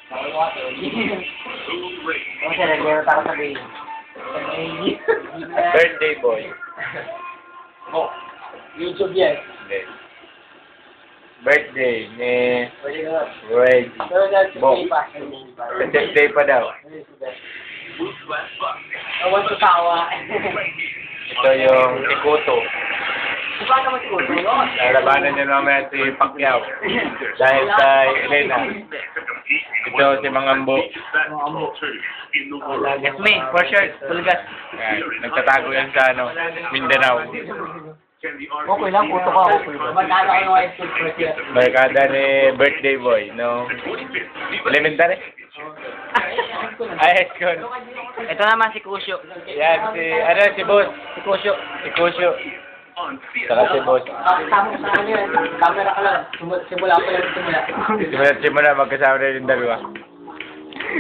Ano siya, nag-meron ako sabihin. Birthday boy. Oh, YouTube yan. Hindi. Birthday ni Pwede ka. Reggie. Pero dahil Bo. day pa. Birthday pa daw. Awan sa tawa. Ito yung Ikuto. Diba naman si Kuto? Lalabanan niya naman si Pacquiao. Dahil sa Elena. Ito si Mangambo. It's me, for sure. Tulgas. Yan. Nagtatago yan sa Mindanao. Okay lang, puto ka. Magkano kayo ng high school first year? Barkada ni Birthday Boy. No? Elementary? High school. Ito naman si Kusyo. Yan si Boss. Si Kusyo. Si Kusyo. Saka si Boss. Kasama ko sa kanya yun. Camera ka lang. Simula pa lang simula. Simula magkasama na yung dalawa.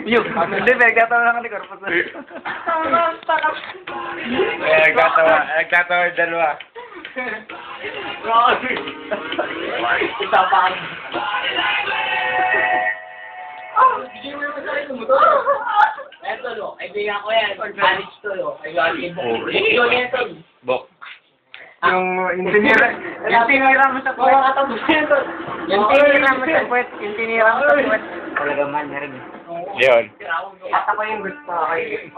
Yung, hindi, nagtatawa lang ni Corpus. Nagtatawa yung dalawa. Isa pa kami. Hindi mo naman sa akin mo. Eto, no. Kaibigan ko yan. Manage to, no. Kaibigan ko. Yun, ito. Bok. Yung tinira mo sa puwet. Yung tinira mo sa puwet. Yung tinira mo sa puwet. Talaga man, meron. Yun. At ako yung gusto kay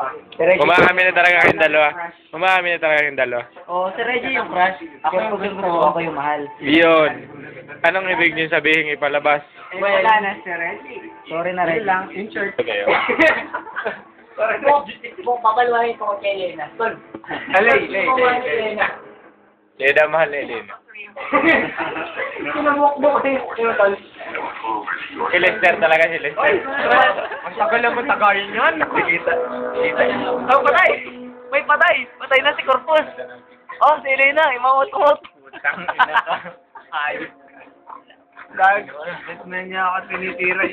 Kumakamin na talaga kayong dalawa. Kumakamin na talaga kayong dalawa. Oo, si Reggie yung crush. Ako yung gusto ko, ako yung mahal. Yun. Anong ibig niyo sabihin ipalabas? Well, wala na si Reggie. Sorry na Reggie. lang, in short. Okay. Kung papaluhahin ko kay Elena. Tol. Alay. Elena. Leda mahal ni Elena. Kinamukbok kasi yung tol. Si Lester talaga si Lester. Ang tagal lang kung tagayin yan. Kita. Oh, patay! May patay! Patay na si Corpus! Oh, si Elena, imangot-ngot! Putang ina ka. Ayos. Gag, na niya ako tinitira.